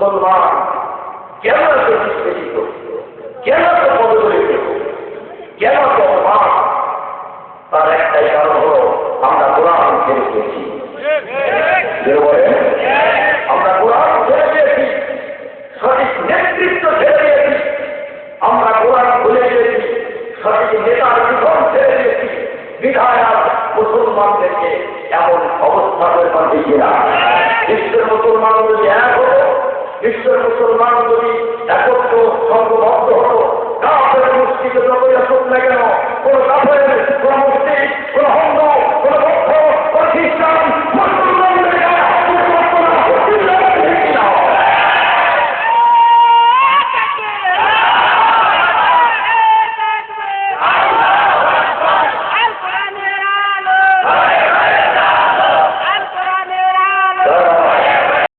মুসলমান কেন এত নিষ্পেষিত, কেন এত পদদলিত, কেন এত অপমান? তার একটাই কারণ হল আমরা কোরআন ছেড়ে দিয়েছি। আমরা কোরআন ছেড়ে দিয়েছি, সঠিক নেতৃত্ব ছেড়ে দিয়েছি, আমরা কোরআন ভুলে দিয়েছি, সঠিক নেতার জীবন ছেড়ে দিয়েছি। বিধায়ক মুসলমানদেরকে এমন অবস্থানের মধ্যে কিনা বিশ্বের মুসলমান যদি এক হতো, বিশ্বের মুসলমান যদি একত্র সংঘবদ্ধ হতো, কাফের মুসলিমকে যতই আসুক না কেন, কোন কাফের, কোন মুসলিম, কোন হিন্দু, কোন বৌদ্ধ, কোন খ্রিস্টান